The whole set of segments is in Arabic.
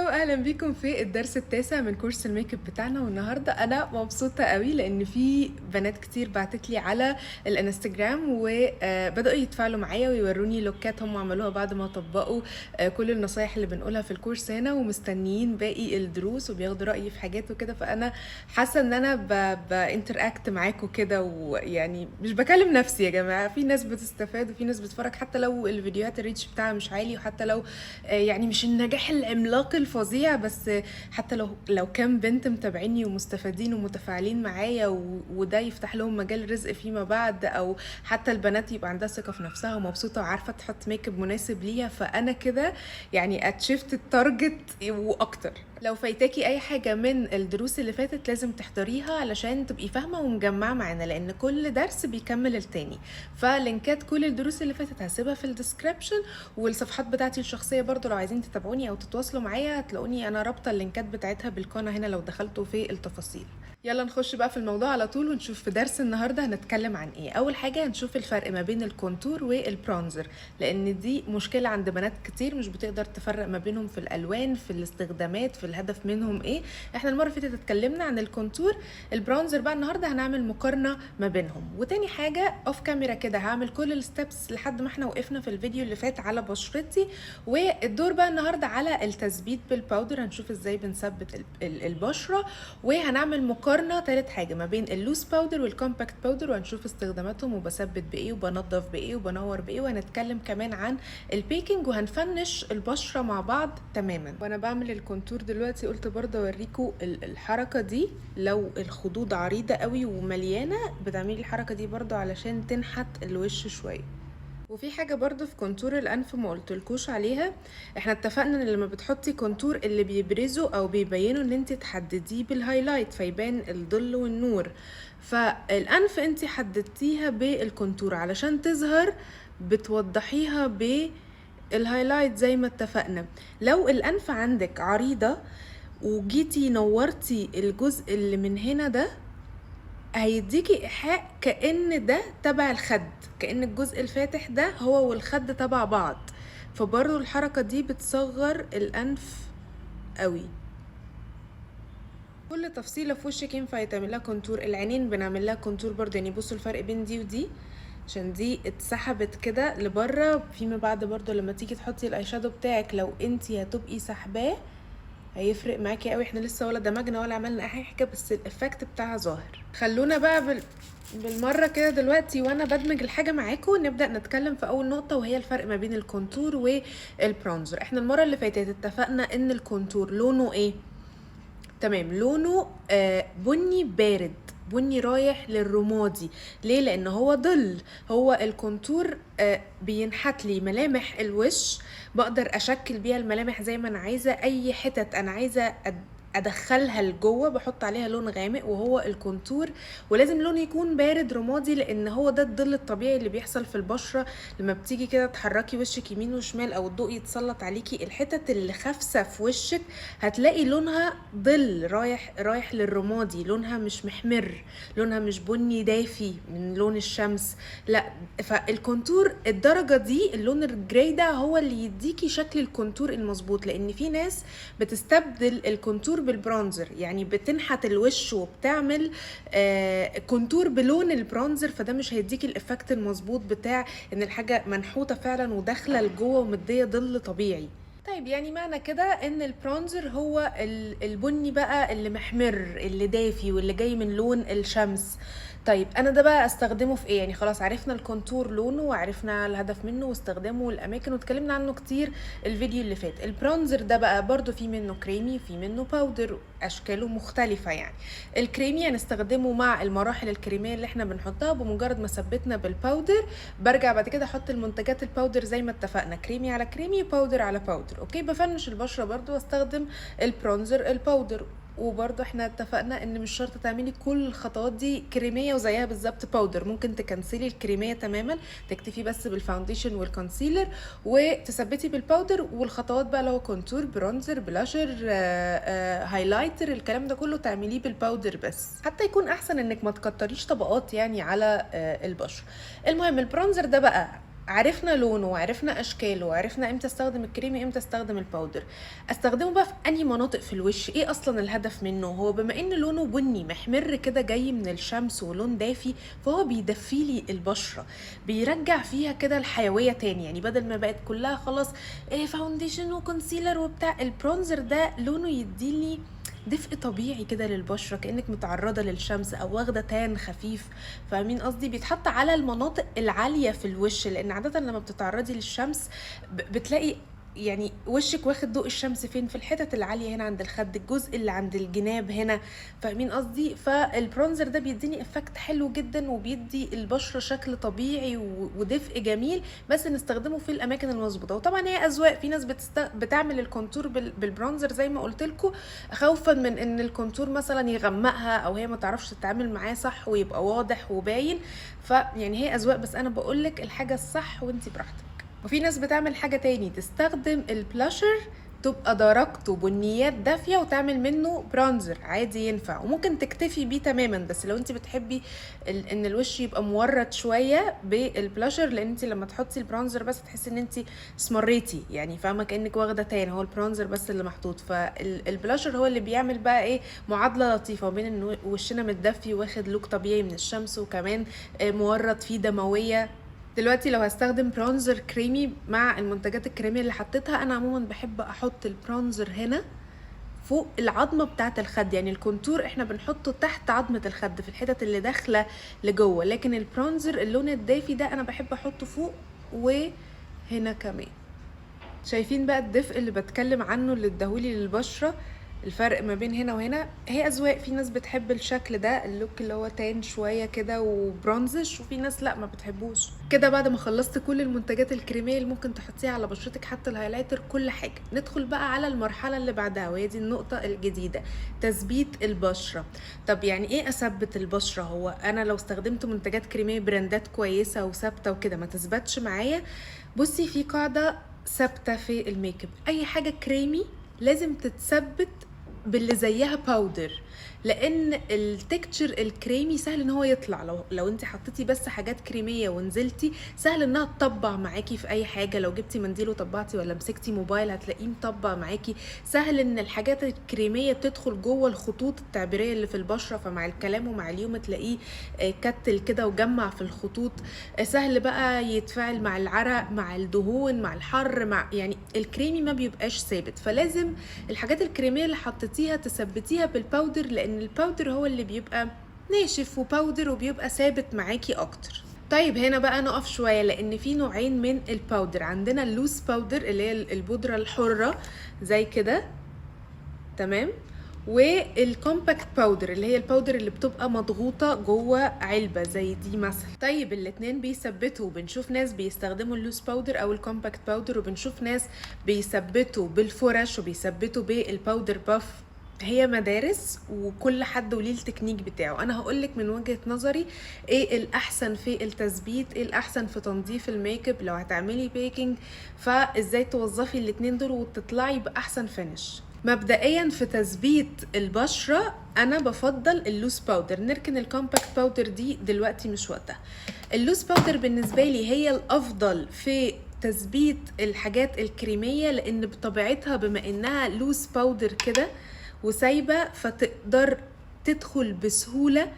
واهلا بيكم في الدرس التاسع من كورس الميك اب بتاعنا. والنهارده انا مبسوطه قوي لان في بنات كتير بعتت لي على الانستجرام وبداوا يتفاعلوا معايا ويوروني لوكات هم عملوها بعد ما طبقوا كل النصايح اللي بنقولها في الكورس هنا، ومستنيين باقي الدروس وبياخدوا رايي في حاجات وكده. فانا حاسه ان انا بانتراكت معاكم كده، ويعني مش بكلم نفسي يا جماعه، في ناس بتستفاد وفي ناس بتتفرج حتى لو الفيديوهات الريتش بتاعها مش عالي، وحتى لو يعني مش النجاح العملاق الفظيع، بس حتى لو كام بنت متابعيني ومستفادين ومتفاعلين معايا وده يفتح لهم مجال رزق فيما بعد، او حتى البنات يبقى عندها ثقه في نفسها ومبسوطه وعارفه تحط ميك اب مناسب ليها، فانا كده يعني اتشفت التارجت واكتر. لو فايتاكي اي حاجه من الدروس اللي فاتت لازم تحضريها علشان تبقي فاهمه ومجمعه معانا، لان كل درس بيكمل التاني. فلينكات كل الدروس اللي فاتت هسيبها في الديسكريبشن، والصفحات بتاعتي الشخصيه برضو لو عايزين تتابعوني او تتواصلوا معايا هتلاقوني انا رابطه اللينكات بتاعتها بالقناه هنا لو دخلتوا في التفاصيل. يلا نخش بقى في الموضوع على طول ونشوف في درس النهارده هنتكلم عن ايه. اول حاجه هنشوف الفرق ما بين الكونتور والبرونزر، لان دي مشكله عند بنات كتير مش بتقدر تفرق ما بينهم في الالوان، في الاستخدامات، في الهدف منهم ايه. احنا المره اللي فاتت اتكلمنا عن الكونتور. البرونزر بقى النهارده هنعمل مقارنه ما بينهم. وتاني حاجه اوف كاميرا كده هعمل كل الستبس لحد ما احنا وقفنا في الفيديو اللي فات على بشرتي، والدور بقى النهارده على التثبيت بالباودر. هنشوف ازاي بنثبت البشره، وهنعمل مقارنه تالت حاجه ما بين اللوس باودر والكومباكت باودر، وهنشوف استخداماتهم وبثبت بايه وبنضف بايه وبنور بايه، وهنتكلم كمان عن البيكنج، وهنفنش البشره مع بعض تماما. وانا بعمل الكونتور دلوقتي قلت برضه اوريكم الحركه دي، لو الخدود عريضه قوي ومليانه بتعملي الحركه دي برضه علشان تنحت الوش شويه. وفي حاجه برضو في كونتور الانف ما قلتلكوش عليها. احنا اتفقنا ان لما بتحطي كونتور اللي بيبرزوا او بيبينوا ان انت تحدديه بالهايلايت فيبان الظل والنور، فالانف انت حددتيها بالكونتور علشان تظهر، بتوضحيها بالهايلايت زي ما اتفقنا. لو الانف عندك عريضه وجيتي نورتي الجزء اللي من هنا ده هيديكي ايحاء كأن ده تبع الخد، كأن الجزء الفاتح ده هو والخد تبع بعض، فبرضو الحركة دي بتصغر الانف قوي. كل تفصيلة في وشك ينفع يتعمل لها كونتور. العينين بنعمل لها كونتور برضو، يعني بصوا الفرق بين دي ودي عشان دي اتسحبت كده لبره. فيما بعد برضو لما تيجي تحطي الاي شادو بتاعك لو انتي هتبقي سحباه هيفرق معاكي قوي. احنا لسه ولا دمجنا ولا عملنا اي حاجه، بس الافكت بتاعها ظاهر. خلونا بقى بالمره كده دلوقتي وانا بدمج الحاجه معاكم نبدا نتكلم في اول نقطه، وهي الفرق ما بين الكونتور والبرونزر. احنا المره اللي فاتت اتفقنا ان الكونتور لونه ايه؟ تمام، لونه بني بارد، بني رايح للرمادي. ليه؟ لان هو ظل. هو الكونتور بينحت لي ملامح الوش، بقدر اشكل بيها الملامح زي ما انا عايزه. اي حتت انا عايزه ادخلها لجوه بحط عليها لون غامق وهو الكونتور، ولازم لون يكون بارد رمادي لان هو ده الظل الطبيعي اللي بيحصل في البشره. لما بتيجي كده تحركي وشك يمين وشمال او الضوء يتسلط عليكي، الحتت اللي خافسه في وشك هتلاقي لونها ظل رايح للرمادي، لونها مش محمر، لونها مش بني دافي من لون الشمس، لا. فالكونتور الدرجه دي اللون الجراي ده هو اللي يديكي شكل الكونتور المظبوط، لان في ناس بتستبدل الكونتور بالبرونزر، يعني بتنحت الوش وبتعمل كونتور بلون البرونزر، فده مش هيديكي الافكت المظبوط بتاع ان الحاجه منحوته فعلا وداخله لجوه ومديه ظل طبيعي. طيب يعني معنى كده ان البرونزر هو البني بقى اللي محمر اللي دافي واللي جاي من لون الشمس. طيب انا ده بقى استخدمه في ايه؟ يعني خلاص عرفنا الكونتور لونه وعرفنا الهدف منه واستخدامه والاماكن واتكلمنا عنه كتير الفيديو اللي فات. البرونزر ده بقى برضو في منه كريمي في منه باودر، اشكاله مختلفة. يعني الكريمي هنستخدمه مع المراحل الكريمية اللي احنا بنحطها، بمجرد ما ثبتنا بالباودر برجع بعد كده احط المنتجات الباودر زي ما اتفقنا، كريمي على كريمي باودر على باودر. اوكي، بفنش البشرة برضو واستخدم البرونزر الباودر، وبرضه احنا اتفقنا ان مش شرط تعملي كل الخطوات دي كريميه وزيها بالظبط باودر، ممكن تكنسلي الكريميه تماما، تكتفي بس بالفاونديشن والكونسيلر وتثبتي بالباودر، والخطوات بقى لو كونتور برونزر بلاشر هايلايتر الكلام ده كله تعمليه بالباودر بس، حتى يكون احسن انك ما تكتريش طبقات يعني على البشره. المهم البرونزر ده بقى عرفنا لونه وعرفنا اشكاله وعرفنا امتى استخدم الكريمي امتى استخدم الباودر. استخدمه بقى في انهي مناطق في الوش؟ ايه اصلا الهدف منه؟ هو بما ان لونه بني محمر كده جاي من الشمس ولون دافي، فهو بيدفي لي البشره، بيرجع فيها كده الحيويه تاني. يعني بدل ما بقت كلها خلاص ايه فاونديشن وكونسيلر وبتاع، البرونزر ده لونه يديلي دفء طبيعي كده للبشره، كانك متعرضه للشمس او واخده تان خفيف. فاهمين قصدي؟ بيتحط على المناطق العاليه في الوش، لان عاده لما بتتعرضي للشمس بتلاقي يعني وشك واخد ضوء الشمس فين؟ في الحتت العاليه هنا عند الخد، الجزء اللي عند الجناب هنا. فاهمين قصدي؟ فالبرونزر ده بيديني افكت حلو جدا، وبيدي البشره شكل طبيعي ودفء جميل، بس نستخدمه في الاماكن المظبوطه. وطبعا هي اذواق، في ناس بتعمل الكونتور بالبرونزر زي ما قلت لكم، خوفا من ان الكونتور مثلا يغمقها او هي ما تعرفش تتعامل معاه صح ويبقى واضح وباين. فيعني هي اذواق، بس انا بقولك الحاجه الصح وانتي براحتك. وفي ناس بتعمل حاجة تاني، تستخدم البلاشر تبقى درجته بنيات دافية وتعمل منه برونزر عادي، ينفع. وممكن تكتفي بيه تماما، بس لو انت بتحبي ان الوش يبقى مورد شوية بالبلاشر، لان انت لما تحطي البرونزر بس تحسي ان انت سمريتي، يعني فاهمة، كأنك واخدة تان، هو البرونزر بس اللي محطوط. فالبلاشر هو اللي بيعمل بقى ايه، معادلة لطيفة بين ان وشنا متدفي واخد لوك طبيعي من الشمس، وكمان مورد فيه دموية. دلوقتي لو هستخدم برونزر كريمي مع المنتجات الكريمية اللي حطيتها، انا عموما بحب احط البرونزر هنا فوق العظمة بتاعة الخد. يعني الكونتور احنا بنحطه تحت عظمة الخد في الحتت اللي داخلة لجوه، لكن البرونزر اللون الدافي ده انا بحب احطه فوق وهنا كمان. شايفين بقى الدفء اللي بتكلم عنه اللي اداهولي للبشرة؟ الفرق ما بين هنا وهنا هي اذواق. في ناس بتحب الشكل ده، اللوك اللي هو تان شويه كده وبرونزش، وفي ناس لا ما بتحبوش كده. بعد ما خلصت كل المنتجات الكريميه اللي ممكن تحطيها على بشرتك، حتى الهايلايتر، كل حاجه، ندخل بقى على المرحله اللي بعدها، وهي دي النقطه الجديده، تثبيت البشره. طب يعني ايه اثبت البشره؟ هو انا لو استخدمت منتجات كريميه براندات كويسه وثابته وكده ما تثبتش معايا؟ بصي، في قاعده ثابته في الميك اب، اي حاجه كريمي لازم تتثبت باللي زيها باودر، لان التكتشر الكريمي سهل ان هو يطلع. لو انت حطيتي بس حاجات كريميه ونزلتي، سهل انها تطبع معاكي في اي حاجه. لو جبتي منديل وطبعتي، ولا مسكتي موبايل هتلاقيه مطبع معاكي. سهل ان الحاجات الكريميه تدخل جوه الخطوط التعبيريه اللي في البشره، فمع الكلام ومع اليوم تلاقيه كتل كده وجمع في الخطوط. سهل بقى يتفاعل مع العرق، مع الدهون، مع الحر، مع يعني الكريمي ما بيبقاش ثابت. فلازم الحاجات الكريميه اللي حطيتيها تثبتيها بالباودر، لان الباودر هو اللي بيبقى ناشف وباودر وبيبقى ثابت معاكي اكتر. طيب هنا بقى نقف شويه، لان في نوعين من الباودر. عندنا اللوس باودر اللي هي البودره الحره زي كده، تمام، والكومباكت باودر اللي هي الباودر اللي بتبقى مضغوطه جوه علبه زي دي مثلا. طيب الاتنين بيثبتوا، بنشوف ناس بيستخدموا اللوس باودر او الكومباكت باودر، وبنشوف ناس بيثبتوا بالفرش وبيثبتوا بالباودر باف. هي مدارس وكل حد وليه التكنيك بتاعه. انا هقولك من وجهة نظري ايه الاحسن في التثبيت، ايه الاحسن في تنظيف الميك اب لو هتعملي بيكنج، فازاي توظفي الاتنين دول وتطلعي باحسن فينش. مبدئيا في تثبيت البشرة انا بفضل اللوس باودر، نركن الكومباكت باودر دي دلوقتي مش وقتها. اللوس باودر بالنسبة لي هي الافضل في تثبيت الحاجات الكريمية، لان بطبيعتها بما انها لوس باودر كده وسايبه، فتقدر تدخل بسهوله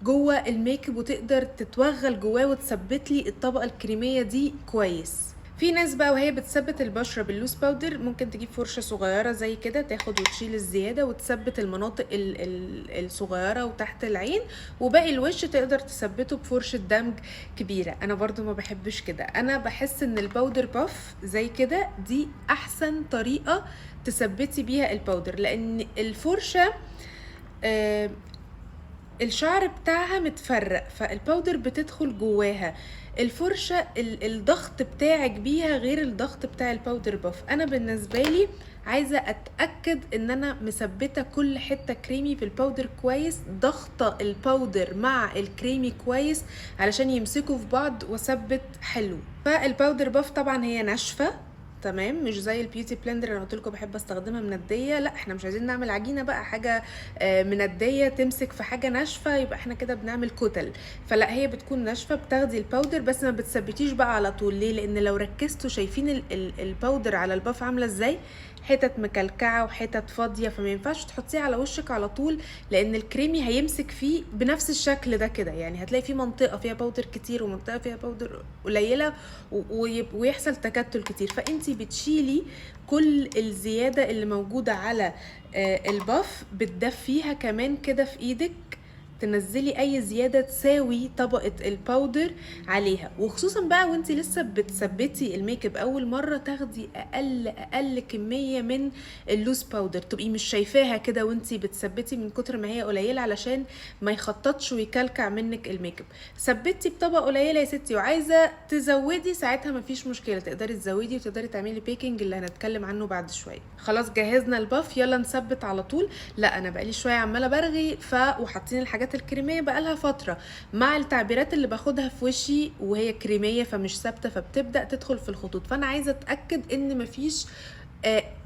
جوه الميك اب وتقدر تتوغل جواه وتثبت لي الطبقه الكريميه دي كويس. في ناس بقى وهي بتثبت البشره باللوس باودر ممكن تجيب فرشه صغيره زي كده، تاخد وتشيل الزياده وتثبت المناطق الصغيره وتحت العين، وباقي الوش تقدر تثبته بفرشه دمج كبيره. انا برضو ما بحبش كده، انا بحس ان الباودر باف زي كده دي احسن طريقه تثبتي بيها الباودر، لان الفرشه الشعر بتاعها متفرق، فالباودر بتدخل جواها. الفرشة الضغط بتاعك بيها غير الضغط بتاع الباودر باف. انا بالنسبة لي عايزة اتأكد ان انا مثبتة كل حتة كريمي في الباودر كويس، ضغطة الباودر مع الكريمي كويس علشان يمسكوا في بعض واثبت حلو. فالباودر باف طبعا هي ناشفة، تمام، مش زي البيوتي بلندر انا قلت لكم بحب استخدمها منديه. لا احنا مش عايزين نعمل عجينه بقى، حاجه منديه تمسك في حاجه ناشفه يبقى احنا كده بنعمل كتل. فلا هي بتكون ناشفه، بتاخدي الباودر بس ما بتثبتيش بقى على طول. ليه؟ لان لو ركزتوا شايفين الباودر على الباف عامله ازاي، حتت مكلكعه وحتت فاضيه، فما ينفعش تحطيه على وشك على طول لان الكريمي هيمسك فيه بنفس الشكل ده كده. يعني هتلاقي فيه منطقه فيها باودر كتير ومنطقه فيها باودر قليله ويحصل تكتل كتير. فانتي بتشيلي كل الزياده اللي موجوده على الباف، بتدفيها كمان كده في ايدك، تنزلي اي زياده تساوي طبقه الباودر عليها. وخصوصا بقى وانتي لسه بتثبتي الميك اب اول مره، تاخدي اقل كميه من اللوز باودر، تبقي مش شايفاها كده وانتي بتثبتي من كتر ما هي قليله علشان ما يخططش ويكلكع منك الميك اب. ثبتي بطبقه قليله يا ستي وعايزه تزودي ساعتها مفيش مشكله، تقدري تزودي وتقدري تعملي بيكنج اللي هنتكلم عنه بعد شويه. خلاص جهزنا الباف، يلا نثبت على طول. لا انا بقالي شويه عماله برغي وحاطين الحاجات الكريميه بقالها فتره مع التعبيرات اللي باخدها في وشي وهي كريميه فمش ثابته، فبتبدا تدخل في الخطوط. فانا عايزه اتاكد ان مفيش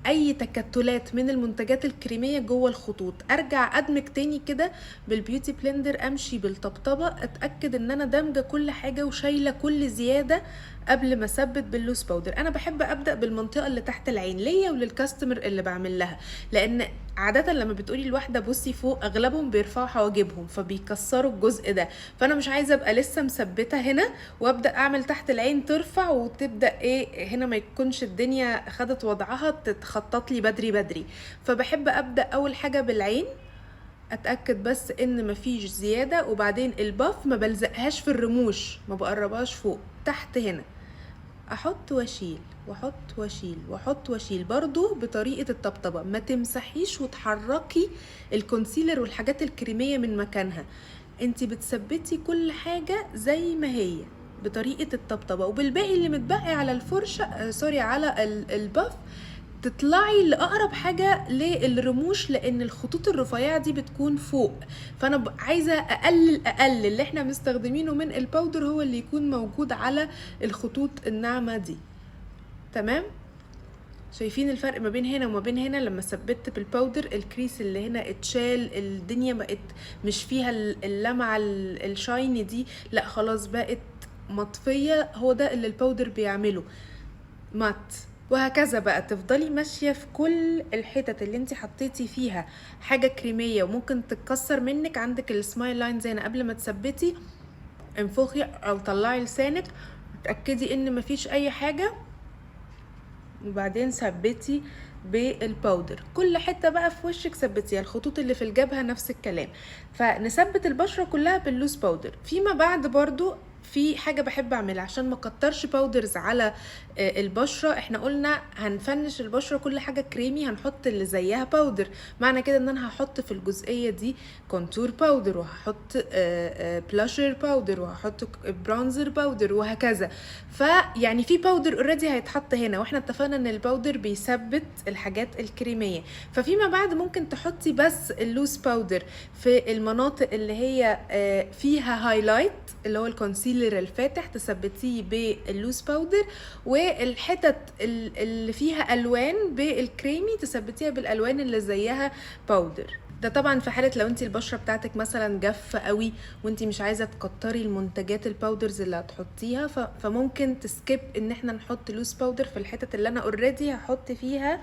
اي تكتلات من المنتجات الكريميه جوه الخطوط. ارجع ادمج تاني كده بالبيوتي بلندر، امشي بالطبطبه اتاكد ان انا دامجه كل حاجه وشايله كل زياده قبل ما اثبت باللوس باودر. انا بحب ابدا بالمنطقه اللي تحت العين ليا وللكاستمر اللي بعمل لها، لان عاده لما بتقولي الواحده بصي فوق اغلبهم بيرفعوا حواجبهم فبيكسروا الجزء ده. فانا مش عايزه ابقى لسه مثبته هنا وابدا اعمل تحت العين ترفع وتبدا هنا ما يكونش الدنيا خدت وضعها تتخطط لي بدري. فبحب ابدا اول حاجه بالعين، اتاكد بس ان مفيش زياده، وبعدين الباف ما بلزقهاش في الرموش، ما بقربهاش فوق، تحت هنا احط واشيل واحط واشيل واحط واشيل برضو بطريقه الطبطبه. ما تمسحيش وتحركي الكونسيلر والحاجات الكريميه من مكانها، انتي بتثبتي كل حاجه زي ما هي بطريقه الطبطبه. وبالباقي اللي متبقي على الفرشه على الباف تطلعي لأقرب حاجة للرموش، لأن الخطوط الرفيعة دي بتكون فوق. فأنا عايزة أقل اللي احنا مستخدمينه من الباودر هو اللي يكون موجود على الخطوط الناعمة دي. تمام؟ شايفين الفرق ما بين هنا وما بين هنا؟ لما ثبت بالباودر الكريس اللي هنا اتشال، الدنيا بقت مش فيها اللمعة الشايني دي، لا خلاص بقت مطفية. هو ده اللي الباودر بيعمله، مات. وهكذا بقى تفضلي ماشية في كل الحتت اللي انت حطيتي فيها حاجة كريمية وممكن تتكسر منك. عندك السمايل لاين زي قبل ما تثبتي انفخي او طلعي لسانك، اتأكدي ان مفيش اي حاجة، وبعدين ثبتي بالباودر. كل حته بقى في وشك ثبتيها، الخطوط اللي في الجبهه نفس الكلام. فنثبت البشره كلها باللوس باودر. فيما بعد برضو في حاجه بحب اعملها عشان ما اكترش باودرز على البشره. احنا قلنا هنفنش البشره كل حاجه كريمي هنحط اللي زيها باودر، معنى كده ان انا هحط في الجزئيه دي كونتور باودر، وهحط بلاشر باودر، وهحط برونزر باودر، وهكذا. فيعني في باودر اوريدي هيتحط هنا، واحنا اتفقنا ان الباودر بيثبت الحاجات الكريميه. ففيما بعد ممكن تحطي بس اللوس باودر في المناطق اللي هي فيها هايلايت اللي هو الكونسيلر الفاتح، تثبتيه باللوس باودر، والحتت اللي فيها الوان بالكريمي تثبتيها بالالوان اللي زيها باودر. ده طبعا في حاله لو انت البشره بتاعتك مثلا جافه قوي وانت مش عايزه تكتري المنتجات الباودرز اللي هتحطيها، فممكن تسكيب ان احنا نحط لوس باودر في الحتت اللي انا اوريدي هحط فيها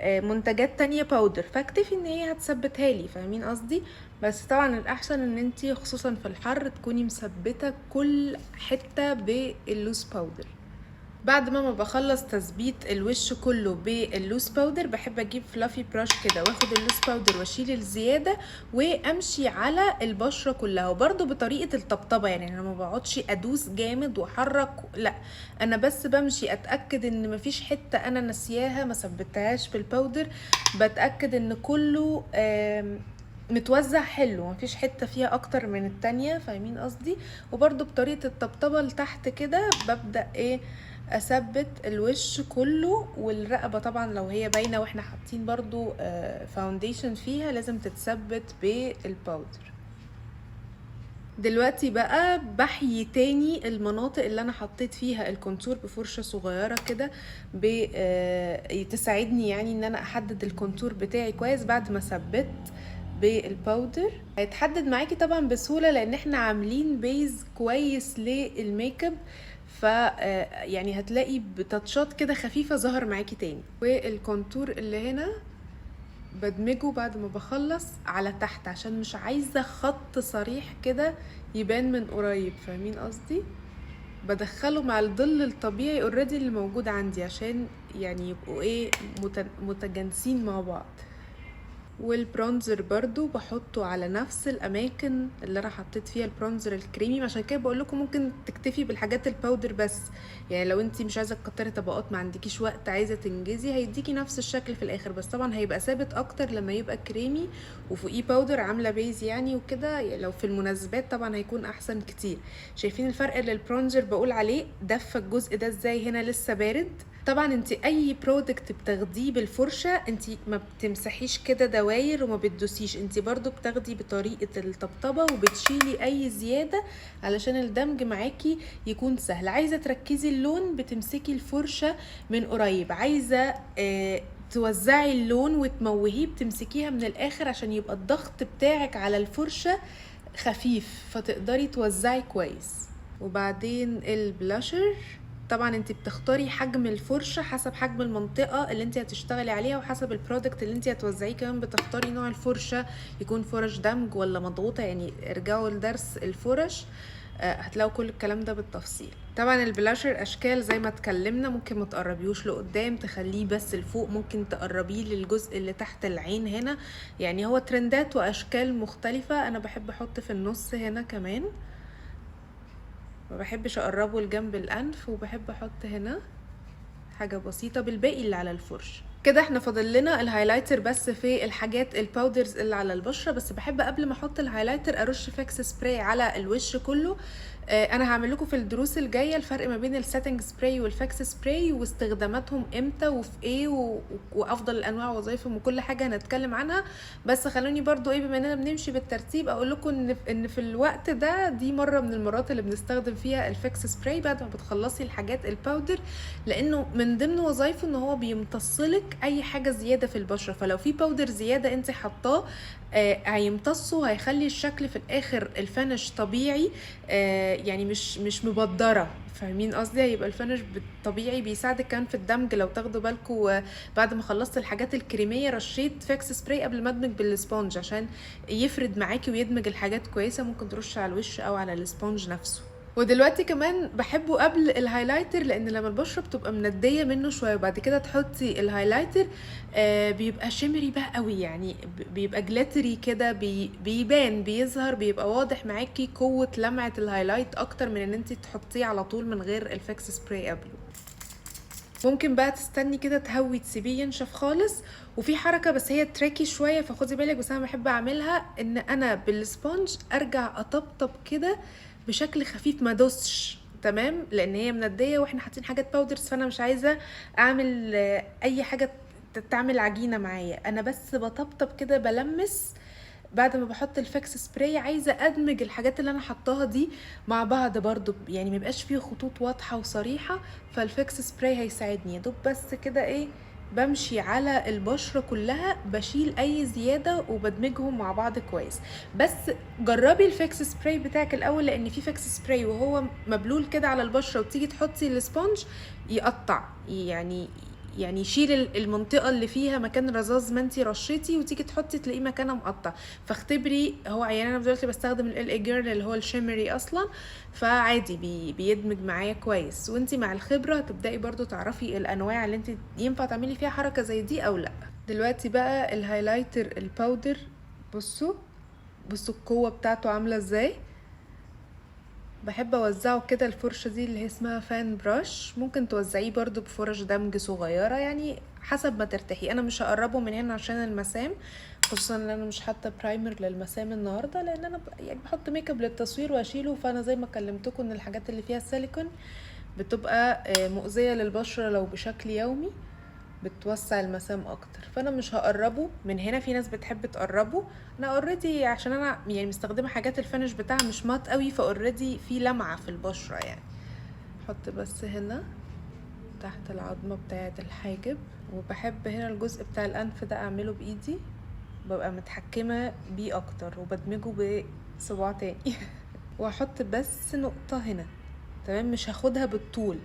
منتجات تانية باودر، فاكتفي ان هي هتثبتها لي. فاهمين قصدي؟ بس طبعا الاحسن ان انتي خصوصا في الحر تكوني مثبته كل حته باللوس باودر. بعد ما بخلص تثبيت الوش كله باللوس باودر بحب اجيب فلافي براش كده واخد اللوس باودر واشيل الزياده وامشي على البشره كلها، وبرده بطريقه الطبطبه. يعني انا ما بقعدش ادوس جامد واحرك، لا انا بس بمشي اتاكد ان مفيش حته انا نسياها ما ثبتهاش بالباودر، بتاكد ان كله متوزع حلو مفيش حته فيها اكتر من التانية. فاهمين قصدي؟ وبرده بطريقه الطبطبه لتحت كده ببدا اثبت الوش كله، والرقبه طبعا لو هي باينه واحنا حاطين برضو فاونديشن فيها لازم تتثبت بالباودر. دلوقتي بقى بحيي تاني المناطق اللي انا حطيت فيها الكونتور بفرشة صغيرة كده تساعدني يعني ان انا احدد الكونتور بتاعي كويس بعد ما ثبت بالباودر. هيتحدد معاكي طبعا بسهولة لان احنا عاملين بيز كويس للميك اب، ف يعني هتلاقي بتاتشات كده خفيفة ظهر معاكي تاني. والكونتور اللي هنا بدمجه بعد ما بخلص على تحت عشان مش عايزة خط صريح كده يبان من قريب، فاهمين قصدي؟ بدخله مع الظل الطبيعي اوريدي اللي موجود عندي عشان يعني يبقوا ايه متجانسين مع بعض. والبرونزر برضو بحطه على نفس الاماكن اللي انا حطيت فيها البرونزر الكريمي، عشان كده بقول لكم ممكن تكتفي بالحاجات الباودر بس، يعني لو انتي مش عايزه تكتري طبقات، ما عندكيش وقت، عايزه تنجزي، هيديكي نفس الشكل في الاخر، بس طبعا هيبقى ثابت اكتر لما يبقى كريمي وفوقيه باودر عامله بيز يعني وكده. يعني لو في المناسبات طبعا هيكون احسن كتير. شايفين الفرق اللي البرونزر بقول عليه دفى الجزء ده ازاي؟ هنا لسه بارد. طبعا انت اي برودكت بتاخديه بالفرشه انت ما بتمسحيش كده دواير وما بتدوسيش، انت برضو بتاخدي بطريقه الطبطبه وبتشيلي اي زياده علشان الدمج معاكي يكون سهل. عايزه تركزي اللون بتمسكي الفرشه من قريب، عايزه توزعي اللون وتموهيه بتمسكيها من الاخر عشان يبقى الضغط بتاعك على الفرشه خفيف فتقدري توزعي كويس. وبعدين البلاشر طبعا انت بتختاري حجم الفرشه حسب حجم المنطقه اللي انت هتشتغلي عليها وحسب البرودكت اللي انت هتوزعيه، كمان بتختاري نوع الفرشه يكون فرش دمج ولا مضغوطه، يعني ارجعوا لدرس الفرش هتلاقوا كل الكلام ده بالتفصيل. طبعا البلاشر اشكال زي ما اتكلمنا، ممكن ما تقربيوش لقدام تخليه بس لفوق، ممكن تقربيه للجزء اللي تحت العين هنا، يعني هو ترندات واشكال مختلفه. انا بحب احط في النص هنا كمان، ما بحبش اقربه لجنب الانف، وبحب احط هنا حاجه بسيطه بالباقي اللي على الفرش. كده احنا فاضل لنا الهايلايتر بس في الحاجات الباودرز اللي على البشره، بس بحب قبل ما احط الهايلايتر ارش فاكس سبراي على الوش كله. انا هعمل لكم في الدروس الجايه الفرق ما بين السيتنج سبراي والفاكس سبراي واستخداماتهم امتى وفي ايه وافضل الانواع ووظائفهم وكل حاجه هنتكلم عنها. بس خلوني برضو ايه بما اننا بنمشي بالترتيب اقول لكم ان في الوقت ده دي مره من المرات اللي بنستخدم فيها الفاكس سبراي بعد ما بتخلصي الحاجات الباودر، لانه من ضمن وظائفه ان هو بيمتصلك اي حاجه زياده في البشره، فلو في باودر زياده انت حطاه هيمتصه، هيخلي الشكل في الاخر الفينش طبيعي، يعني مش مبدره، فاهمين قصدي؟ هيبقى الفينش طبيعي. بيساعدك كمان في الدمج، لو تاخدوا بالكم بعد ما خلصت الحاجات الكريميه رشيت فاكس سبراي قبل ما ادمج بالسبونج عشان يفرد معاكي ويدمج الحاجات كويسه، ممكن ترش على الوش او على السبونج نفسه. ودلوقتي كمان بحبه قبل الهايلايتر لان لما البشره بتبقى منديه منه شويه وبعد كده تحطي الهايلايتر بيبقى شمري بقى قوي، يعني بيبقى جلاتري كده، بيبان بيظهر، بيبقى واضح معاكي قوه لمعه الهايلايت اكتر من ان انت تحطيه على طول من غير الفاكس سبراي قبله. ممكن بقى تستني كده تهوي تسيبيه ينشف خالص. وفي حركه بس هي تريكي شويه فخدي بالك، بس انا بحب اعملها ان انا بالسبونج ارجع اطبطب كده بشكل خفيف ما دوسش، تمام؟ لان هي منديه واحنا حاطين حاجات باودرز، فانا مش عايزه اعمل اي حاجه تعمل عجينه معايا، انا بس بطبطب كده بلمس بعد ما بحط الفاكس سبراي. عايزه ادمج الحاجات اللي انا حطاها دي مع بعض برضو، يعني ما يبقاش فيه خطوط واضحه وصريحه، فالفاكس سبراي هيساعدني يا دوب بس كده ايه بمشي على البشره كلها بشيل اي زياده وبدمجهم مع بعض كويس. بس جربي الفاكس سبراي بتاعك الاول، لان في فاكس سبراي وهو مبلول كده على البشره وتيجي تحطي السبونج يقطع، يعني يشيل المنطقه اللي فيها مكان رذاذ ما انتي رشيتي وتيجي تحطي تلاقيه مكانها مقطع. فاختبري، هو يعني انا دلوقتي بستخدم ال جيرل اللي هو الشيمري اصلا، فعادي بيدمج معايا كويس، وانتي مع الخبره هتبداي برضو تعرفي الانواع اللي انتي ينفع تعملي فيها حركه زي دي او لا. دلوقتي بقى الهايلايتر الباودر، بصوا القوه بتاعته عامله ازاي. بحب اوزعه كده الفرشه دي اللي هي اسمها فان براش، ممكن توزعيه برضو بفرش دمج صغيره يعني حسب ما ترتاحي. انا مش هقربه من هنا عشان المسام، خصوصا ان انا مش حاطه برايمر للمسام النهارده، لان انا يعني بحط ميك اب للتصوير واشيله، فانا زي ما كلمتكم ان الحاجات اللي فيها سيليكون بتبقى مؤذيه للبشره لو بشكل يومي. بتوسع المسام اكتر. فانا مش هقربه من هنا، في ناس بتحب تقربه، انا اوريدي عشان انا يعني مستخدمه حاجات الفينش بتاعها مش مات قوي، فاوريدي في لمعه في البشره يعني. احط بس هنا تحت العظمه بتاعه الحاجب، وبحب هنا الجزء بتاع الانف ده اعمله بايدي، ببقى متحكمه بيه اكتر وبدمجه بصباع تاني. واحط بس نقطه هنا، تمام، مش هاخدها بالطول.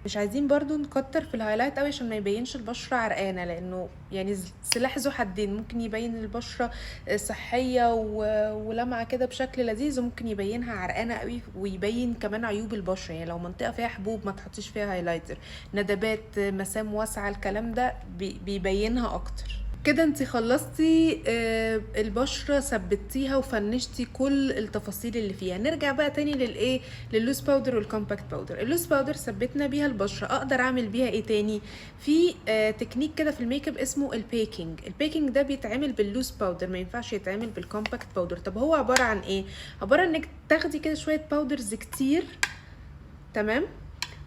مش عايزين برضو نكتر في الهايلايت قوي عشان ما يبينش البشرة عرقانة، لانه يعني سلاح ذو حدين، ممكن يبين البشرة صحية ولمعة كده بشكل لذيذ، وممكن يبينها عرقانة قوي ويبين كمان عيوب البشرة. يعني لو منطقة فيها حبوب ما تحطيش فيها هايلايتر، ندبات، مسام واسعة، الكلام ده بيبينها اكتر. كده انتي خلصتي البشرة، ثبتيها وفنشتي كل التفاصيل اللي فيها. نرجع بقى تاني للايه، لللوز باودر والكومباكت باودر. اللوز باودر ثبتنا بيها البشرة، اقدر اعمل بيها ايه تاني؟ في تكنيك كده في الميك اب اسمه البيكنج. البيكنج ده بيتعمل باللوز باودر، ما ينفعش يتعمل بالكومباكت باودر. طب هو عبارة عن ايه؟ عبارة انك تاخدي كده شوية باودرز كتير، تمام،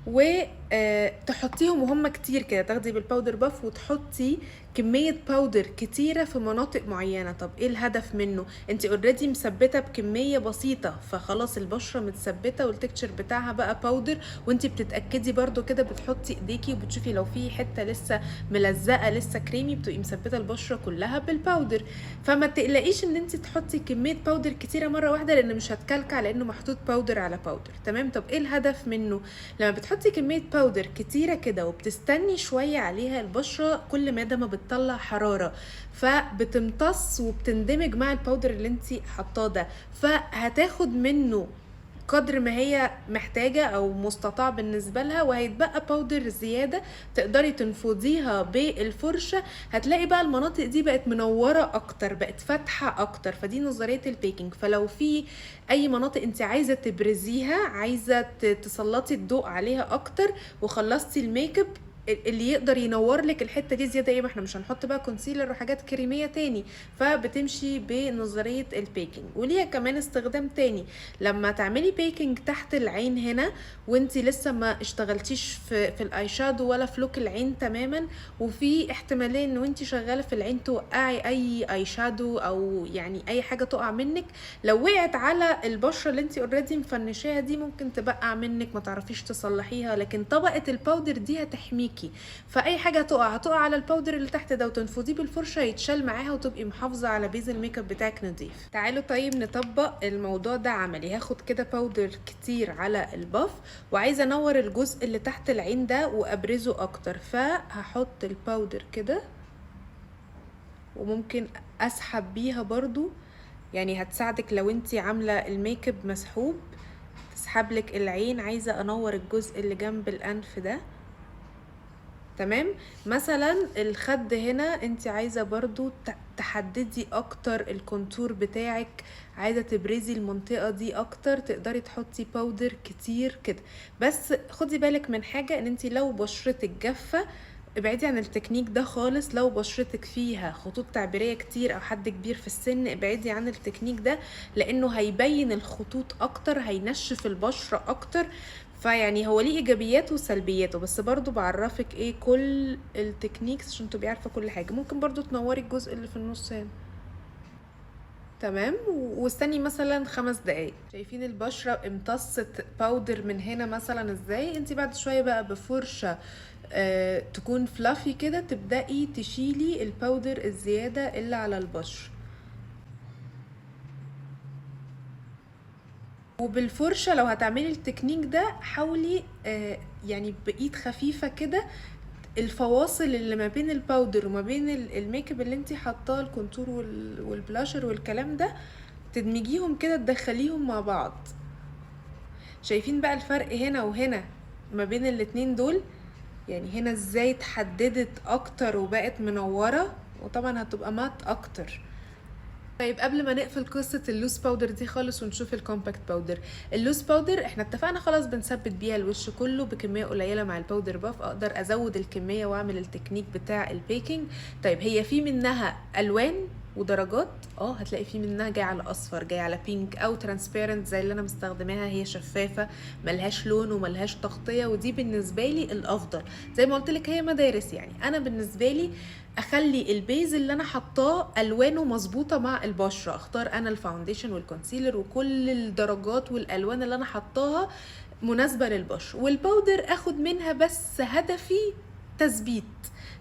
وتحطيهم وهم كتير كده، تاخدي بالباودر باف وتحطي كمية باودر كتيرة في مناطق معينة. طب ايه الهدف منه؟ انت اوريدي مثبتة بكمية بسيطة، فخلاص البشرة متثبتة والتكتشر بتاعها بقى باودر، وانت بتتأكدي برضو كده، بتحطي ايديكي وبتشوفي لو في حتة لسه ملزقة لسه كريمي، بتبقي مثبتة البشرة كلها بالباودر. فما تقلقيش ان انت تحطي كمية باودر كتيرة مرة واحدة، لان مش هتكلكع، لانه محطوط باودر على باودر، تمام. طب ايه الهدف منه؟ لما بتحطي كمية باودر كتيرة كده وبتستني شوية عليها، البشرة كل ما بتطلع حرارة فبتمتص وبتندمج مع الباودر اللي انتي حطاه ده، فهتاخد منه قدر ما هي محتاجة او مستطاع بالنسبة لها، وهيتبقى باودر زيادة تقدري تنفضيها بالفرشة. هتلاقي بقى المناطق دي بقت منورة اكتر، بقت فاتحة اكتر. فدي نظرية البيكنج. فلو في اي مناطق انت عايزة تبرزيها، عايزة تسلطي الضوء عليها اكتر، وخلصتي الميك اب، اللي يقدر ينور لك الحته دي زياده ايه، ما احنا مش هنحط بقى كونسيلر وحاجات كريميه تاني، فبتمشي بنظريه البيكنج. وليها كمان استخدام تاني، لما تعملي بيكنج تحت العين هنا وانتي لسه ما اشتغلتيش في الاي شادو ولا في لوك العين تماما، وفي احتماليه ان وانتي شغاله في العين توقعي اي شادو او يعني اي حاجه تقع منك. لو وقعت على البشره اللي انتي اوريدي مفنشاها دي، ممكن تبقع منك ما تعرفيش تصلحيها، لكن طبقه الباودر دي هتحميكي. فاي حاجه هتقع على الباودر اللي تحت ده وتنفضيه بالفرشه، يتشال معاها وتبقي محافظه على بيز الميك اب بتاعك نضيف. تعالوا طيب نطبق الموضوع ده عملي. هاخد كده باودر كتير على الباف، وعايزه انور الجزء اللي تحت العين ده وابرزه اكتر، فهحط الباودر كده، وممكن اسحب بيها برضو، يعني هتساعدك لو انتي عامله الميك اب مسحوب، تسحب لك العين. عايزه انور الجزء اللي جنب الانف ده، تمام. مثلا الخد هنا انت عايزه برضو تحددي اكتر الكونتور بتاعك، عايزه تبرزي المنطقه دي اكتر، تقدري تحطي باودر كتير كده. بس خدي بالك من حاجه، ان انت لو بشرتك جافه ابعدي عن التكنيك ده خالص. لو بشرتك فيها خطوط تعبيريه كتير او حد كبير في السن، ابعدي عن التكنيك ده، لانه هيبين الخطوط اكتر، هينشف البشره اكتر. فيعني هو ليه ايجابياته وسلبياته، بس برضو بعرفك ايه كل التكنيكس عشان تبقي عارفه كل حاجه. ممكن برضو تنوري الجزء اللي في النص هنا، تمام، واستني مثلا 5 دقايق. شايفين البشره امتصت باودر من هنا مثلا ازاي؟ انت بعد شويه بقى بفرشه تكون فلافي كده، تبدأي تشيلي الباودر الزياده اللي على البشره، وبالفرشه لو هتعملي التكنيك ده حاولي يعني بايد خفيفه كده الفواصل اللي ما بين الباودر وما بين الميك اب اللي انتي حاطاه، الكونتور والبلاشر والكلام ده، تدمجيهم كده، تدخليهم مع بعض. شايفين بقى الفرق هنا وهنا ما بين الاتنين دول؟ يعني هنا ازاي اتحددت اكتر وبقت منورة، وطبعا هتبقى مات اكتر. طيب قبل ما نقفل قصة اللوس باودر دي خالص ونشوف الكومباكت باودر، اللوس باودر احنا اتفقنا خلاص بنثبت بيها الوش كله بكمية قليلة مع الباودر باف، اقدر ازود الكمية واعمل التكنيك بتاع البيكنج. طيب هي في منها الوان ودرجات هتلاقي فيه منها جاي على اصفر، جاي على بينك، او ترانسبيرنت زي اللي انا مستخدماها، هي شفافه ملهاش لون وملهاش تغطيه، ودي بالنسبه لي الافضل. زي ما قلت لك هي مدارس، يعني انا بالنسبه لي اخلي البيز اللي انا حطاه الوانه مظبوطه مع البشره، اختار انا الفاونديشن والكونسيلر وكل الدرجات والالوان اللي انا حطاها مناسبه للبشره، والباودر اخد منها بس هدفي تثبيت.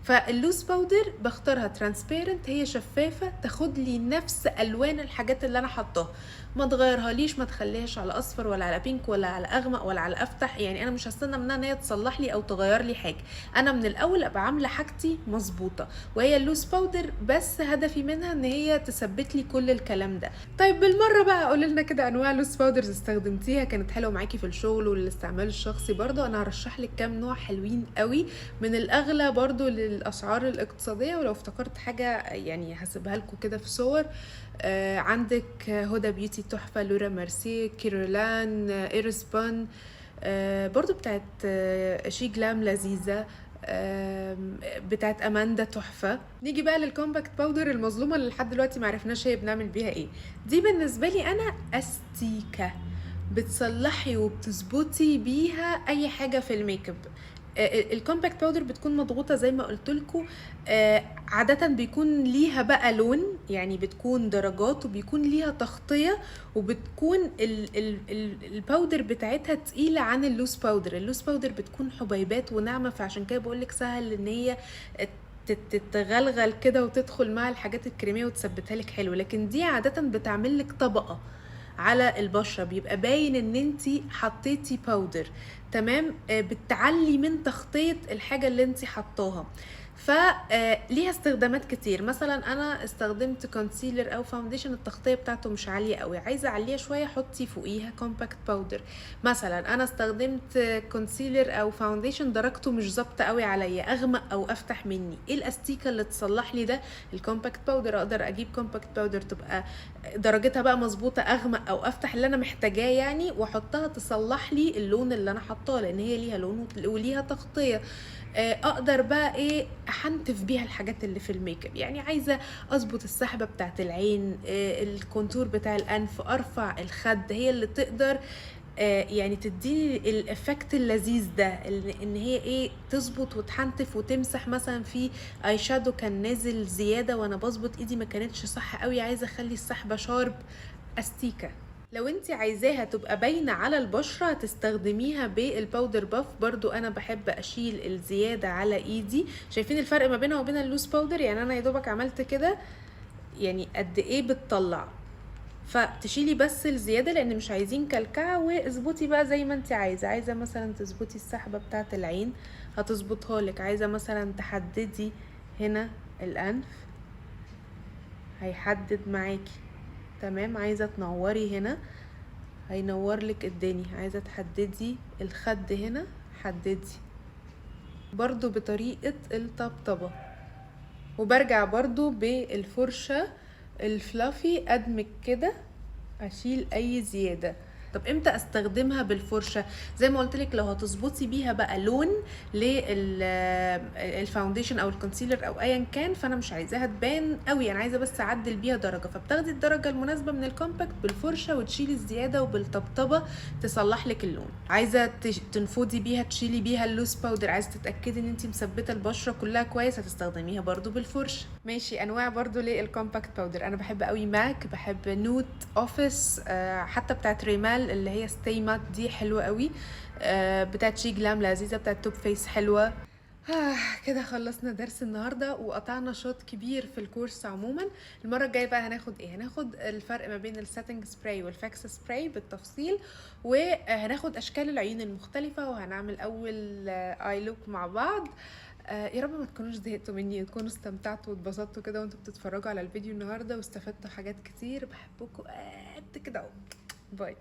فاللوز باودر بختارها ترانسبيرنت، هي شفافه تاخد لي نفس الوان الحاجات اللي انا حطاها، ما تغيرها ليش، ما تخليهاش على اصفر ولا على بينك ولا على اغمق ولا على افتح. يعني انا مش هستنى منها ان هي تصلح لي او تغير لي حاجه، انا من الاول ابقى عامله حاجتي مظبوطه. وهي اللوز باودر بس هدفي منها ان هي تثبت لي كل الكلام ده. طيب بالمره بقى قولي لنا كده انواع لوز باودرز استخدمتيها كانت حلوه معاكي في الشغل والاستعمال الشخصي. برضو انا هرشح لك كام نوع حلوين قوي، من الاغلى برضو للاسعار الاقتصاديه، ولو افتكرت حاجه يعني هسيبها لكم كده في صور. عندك هدى بيوتي تحفه، لورا مارسي، كيرولان، ايرسبان، برضو بتاعت شي جلام لذيذه، بتاعت اماندا تحفه. نيجي بقى للكومباكت باودر المظلومه اللي لحد دلوقتي معرفناش هي بنعمل بيها ايه. دي بالنسبه لي انا استيكه، بتصلحي وبتظبطي بيها اي حاجه في الميك اب. الكومباكت باودر بتكون مضغوطه زي ما قلت لكم، عاده بيكون ليها بقى لون، يعني بتكون درجات وبيكون ليها تغطيه، وبتكون الباودر بتاعتها تقيله عن اللوز باودر. اللوز باودر بتكون حبيبات وناعمه، فعشان كده بقول لك سهل ان هي تتغلغل كده وتدخل مع الحاجات الكريميه وتثبتها لك حلو. لكن دي عاده بتعمل لك طبقه على البشره، بيبقى باين ان انتي حطيتي باودر، تمام، بتعلي من تغطيه الحاجه اللي انتي حطاها. فليها استخدامات كتير. مثلا انا استخدمت كونسيلر او فاونديشن التغطيه بتاعته مش عاليه قوي، عايزه اعليها شويه، حطي فوقيها كومباكت باودر. مثلا انا استخدمت كونسيلر او فاونديشن درجته مش ظابطه قوي عليا، اغمق او افتح مني، ايه الاستيكه اللي تصلح لي ده؟ الكومباكت باودر. اقدر اجيب كومباكت باودر تبقى درجتها بقى مظبوطه، اغمق او افتح اللي انا محتاجاه يعني، واحطها تصلح لي اللون اللي انا حطاه، لان هي ليها لون وليها تغطيه. اقدر بقى ايه احنتف بيها الحاجات اللي في الميك اب. يعني عايزه اظبط السحبه بتاعت العين، الكونتور بتاع الانف، ارفع الخد، هي اللي تقدر يعني تديني الافكت اللذيذ ده، ان هي ايه تظبط وتحنتف وتمسح. مثلا في اي شادو كان نازل زياده وانا بظبط ايدي ما كانتش صح قوي، عايزه اخلي السحبه شارب، استيكه. لو انت عايزاها تبقى باينه على البشره هتستخدميها بالباودر باف. برضو انا بحب اشيل الزياده على ايدي. شايفين الفرق ما بينها وبين اللوز باودر؟ يعني انا يا دوبك عملت كده، يعني قد ايه بتطلع. فتشيلي بس الزياده لان مش عايزين كلكعه، واظبطي بقى زي ما انت عايزه مثلا تظبطي السحبه بتاعه العين هتظبطها لك، عايزه مثلا تحددي هنا الانف هيحدد معاكي، تمام، عايزه تنوري هنا هينور لك الدنيا، عايزه تحددي الخد هنا حددي، برضو بطريقه الطبطبه. وبرجع برضو بالفرشه الفلافي ادمج كده، اشيل اي زياده. طب امتى استخدمها بالفرشه؟ زي ما قلت لك، لو هتظبطي بيها بقى لون للفاونديشن او الكونسيلر او ايا كان، فانا مش عايزاها تبان قوي، انا عايزه بس اعدل بيها درجه، فبتاخدي الدرجه المناسبه من الكومباكت بالفرشه وتشيلي الزياده، وبالطبطبه تصلح لك اللون. عايزه تنفضي بيها تشيلي بيها اللوز باودر، عايزه تتاكدي ان انت مثبته البشره كلها كويس، هتستخدميها برضو بالفرشه. ماشي، انواع برضو للكومباكت باودر. انا بحب قوي ماك، بحب نوت اوفيس، حتى بتاعت ريمال اللي هي ستي مات دي حلوه قوي، بتاعت شي جلام لذيذه، بتاعت توب فيس حلوه. كده خلصنا درس النهارده وقطعنا شوط كبير في الكورس عموما. المره الجايه بقى هناخد ايه؟ هناخد الفرق ما بين السيتنج سبراي والفاكس سبراي بالتفصيل، وهناخد اشكال العيون المختلفه، وهنعمل اول اي لوك مع بعض. يا رب ما تكونوش زهقتوا مني، تكونوا استمتعتوا واتبسطتوا كده وانتوا بتتفرجوا على الفيديو النهارده، واستفدتوا حاجات كتير. بحبكم قد كده. باي.